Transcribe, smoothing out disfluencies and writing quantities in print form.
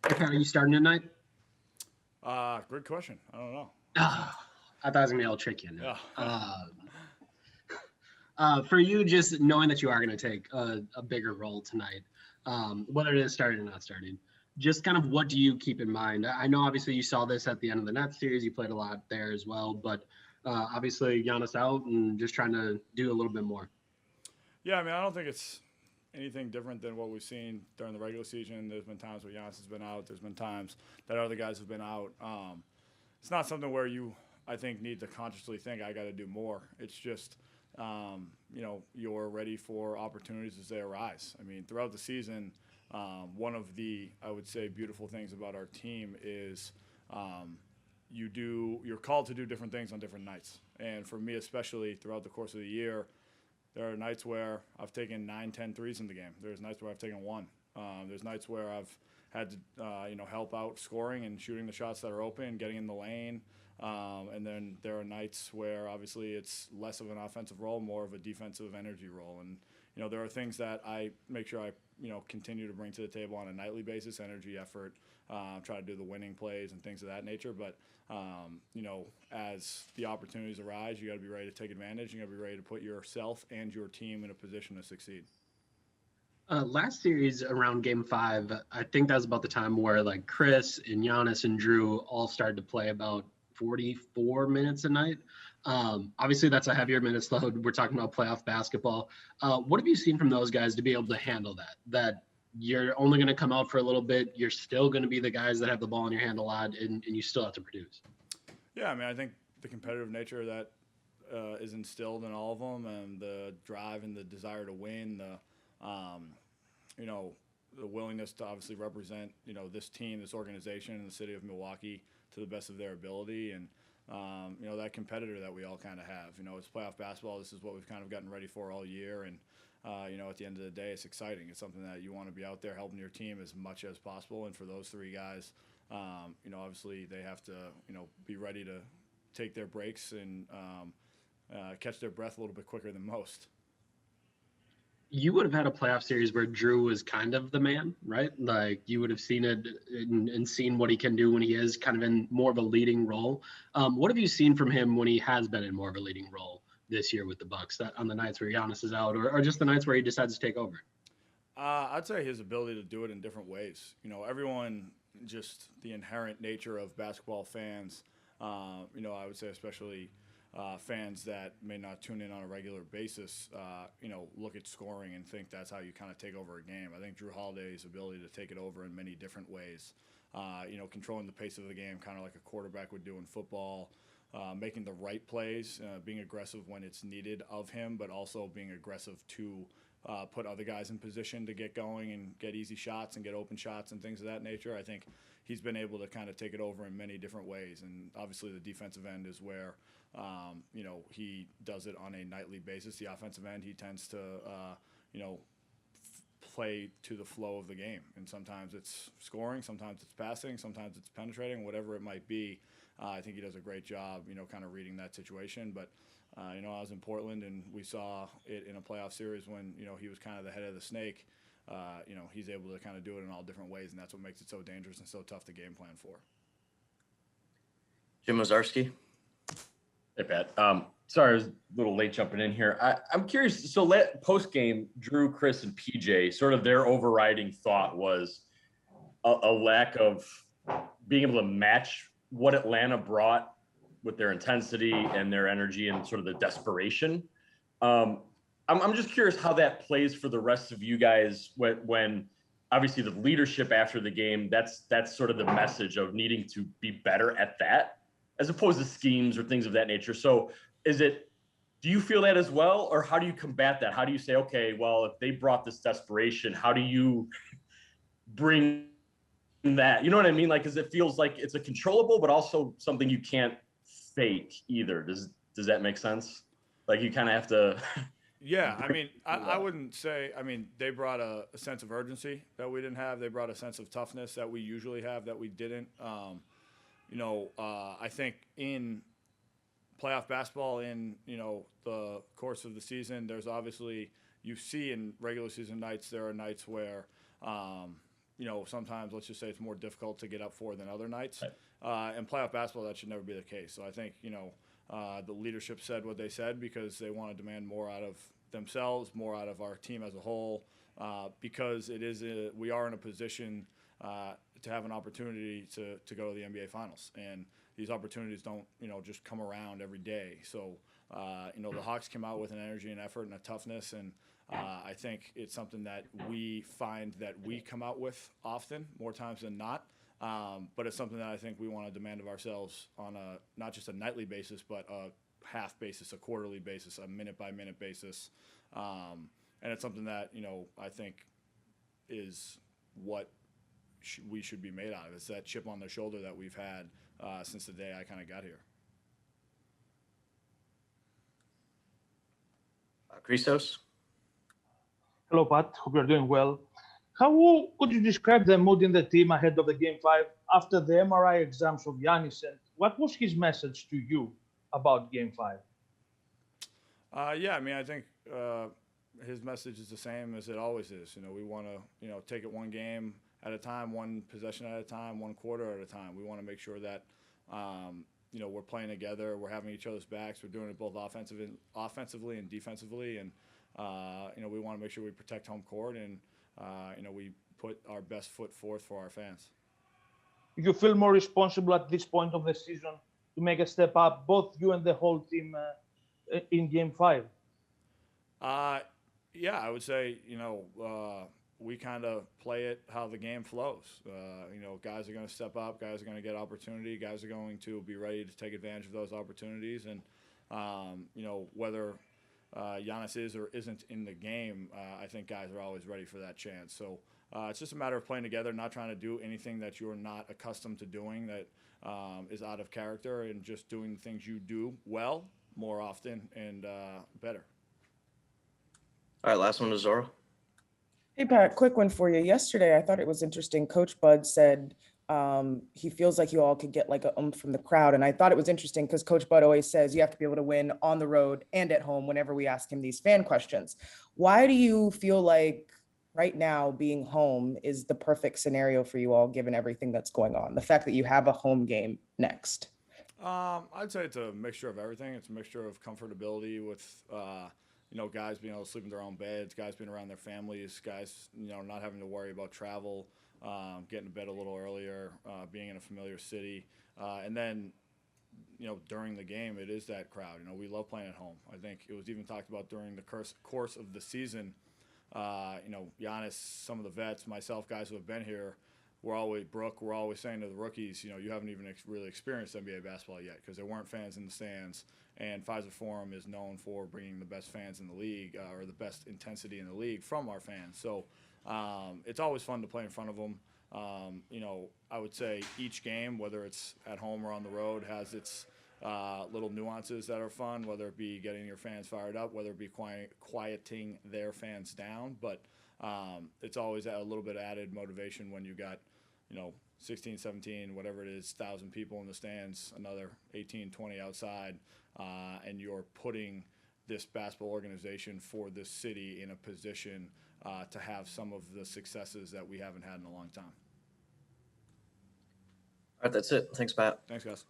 Hey, Pat, are you starting tonight? Good question. I don't know. I thought I was gonna be able to trick you into Yeah. it. For you, just knowing that you are going to take a bigger role tonight, whether it is starting or not starting, just kind of what do you keep in mind? I know obviously you saw this at the end of the Nets series. You played a lot there as well, but obviously Giannis out and just trying to do a little bit more. Yeah, I mean, I don't think it's anything different than what we've seen during the regular season. There's been times where Giannis has been out. There's been times that other guys have been out. It's not something where you, I think, need to consciously think I got to do more. It's just, you're ready for opportunities as they arise. I mean, throughout the season, one of the, I would say, beautiful things about our team is um, you're called to do different things on different nights. And for me, especially throughout the course of the year, there are nights where I've taken 9, 10 threes in the game. There's nights where I've taken one. There's nights where I've had to, help out scoring and shooting the shots that are open, getting in the lane. And then there are nights where obviously it's less of an offensive role, more of a defensive energy role. And there are things that I make sure I continue to bring to the table on a nightly basis: energy, effort, try to do the winning plays and things of that nature. But as the opportunities arise, you got to be ready to take advantage. You got to be ready to put yourself and your team in a position to succeed. Last series around Game Five, I think that was about the time where like Chris and Giannis and Drew all started to play about 44 minutes a night. Obviously, that's a heavier minutes load. We're talking about playoff basketball. What have you seen from those guys to be able to handle that? That you're only going to come out for a little bit. You're still going to be the guys that have the ball in your hand a lot, and you still have to produce. Yeah, I mean, I think the competitive nature that is instilled in all of them, and the drive and the desire to win, you know, the willingness to obviously represent, this team, this organization, in the city of Milwaukee to the best of their ability, and that competitor that we all kind of have. It's playoff basketball. This is what we've kind of gotten ready for all year, and at the end of the day, it's exciting. It's something that you want to be out there helping your team as much as possible. And for those three guys, obviously they have to, be ready to take their breaks and catch their breath a little bit quicker than most. You would have had a playoff series where Drew was kind of the man, right? Like you would have seen it and seen what he can do when he is kind of in more of a leading role. What have you seen from him when he has been in more of a leading role this year with the Bucks? That on the nights where Giannis is out, or just the nights where he decides to take over? I'd say his ability to do it in different ways. Everyone, just the inherent nature of basketball fans, I would say especially fans that may not tune in on a regular basis, look at scoring and think that's how you kind of take over a game. I think Drew Holiday's ability to take it over in many different ways, controlling the pace of the game, kind of like a quarterback would do in football, making the right plays, being aggressive when it's needed of him, but also being aggressive to put other guys in position to get going and get easy shots and get open shots and things of that nature. I think he's been able to kind of take it over in many different ways. And obviously, the defensive end is where he does it on a nightly basis. The offensive end, he tends to play to the flow of the game. And sometimes it's scoring, sometimes it's passing, sometimes it's penetrating, whatever it might be. I think he does a great job, kind of reading that situation. But I was in Portland and we saw it in a playoff series when he was kind of the head of the snake. He's able to kind of do it in all different ways, and that's what makes it so dangerous and so tough to game plan for. Jim Ozarski. Hey, Pat. Sorry, I was a little late jumping in here. I'm curious. So, post game, Drew, Chris, and PJ, sort of their overriding thought was a lack of being able to match what Atlanta brought with their intensity and their energy and sort of the desperation. I'm just curious how that plays for the rest of you guys when obviously the leadership after the game, that's sort of the message of needing to be better at that as opposed to schemes or things of that nature. So do you feel that as well? Or how do you combat that? How do you say, okay, well, if they brought this desperation, how do you bring that? You know what I mean? Like, because it feels like it's a controllable, but also something you can't fake either. Does that make sense? Like you kind of have to. Yeah, I mean, I wouldn't say. I mean, they brought a sense of urgency that we didn't have. They brought a sense of toughness that we usually have that we didn't. I think in playoff basketball, in the course of the season, there's obviously you see in regular season nights there are nights where sometimes let's just say it's more difficult to get up for than other nights. Right. In playoff basketball, that should never be the case. So I think, the leadership said what they said because they want to demand more out of themselves, more out of our team as a whole, because we are in a position to have an opportunity to go to the NBA Finals. And these opportunities don't, just come around every day. So, the Hawks came out with an energy and effort and a toughness, and I think it's something that we find that we come out with often, more times than not. But it's something that I think we want to demand of ourselves on not just a nightly basis, but a half basis, a quarterly basis, a minute-by-minute basis. And it's something that, I think is what we should be made out of. It's that chip on the shoulder that we've had since the day I kind of got here. Christos? Hello, Pat. Hope you're doing well. How could you describe the mood in the team ahead of the Game 5 after the MRI exams of Giannis, and what was his message to you about Game 5? I think his message is the same as it always is. We want to, take it one game at a time, one possession at a time, one quarter at a time. We want to make sure that, we're playing together, we're having each other's backs, we're doing it both offensively and defensively, and we want to make sure we protect home court and we put our best foot forth for our fans. You feel more responsible at this point of the season to make a step up, both you and the whole team, in Game 5? I would say, we kind of play it how the game flows. Guys are going to step up, guys are going to get opportunity, guys are going to be ready to take advantage of those opportunities. And, whether Giannis is or isn't in the game, I think guys are always ready for that chance. So it's just a matter of playing together, not trying to do anything that you're not accustomed to doing that is out of character, and just doing the things you do well more often and better. All right, last one to Zora. Hey, Pat, quick one for you. Yesterday, I thought it was interesting. Coach Bud said he feels like you all could get like a from the crowd. And I thought it was interesting because Coach Bud always says you have to be able to win on the road and at home whenever we ask him these fan questions. Why do you feel like right now being home is the perfect scenario for you all, given everything that's going on? The fact that you have a home game next. I'd say it's a mixture of everything. It's a mixture of comfortability with, guys being able to sleep in their own beds, guys being around their families, guys, not having to worry about travel, getting to bed a little earlier, being in a familiar city. And then, during the game, it is that crowd. We love playing at home. I think it was even talked about during the course of the season. Giannis, some of the vets, myself, guys who have been here, we're always saying to the rookies, you haven't even really experienced NBA basketball yet, because there weren't fans in the stands. And Fiserv Forum is known for bringing the best fans in the league, or the best intensity in the league from our fans. So it's always fun to play in front of them. I would say each game, whether it's at home or on the road, has its little nuances that are fun, whether it be getting your fans fired up, whether it be quieting their fans down. But it's always a little bit of added motivation when you got, 16, 17, whatever it is, 1,000 people in the stands, another 18, 20 outside, and you're putting this basketball organization for this city in a position to have some of the successes that we haven't had in a long time. All right, that's it. Thanks, Pat. Thanks, guys.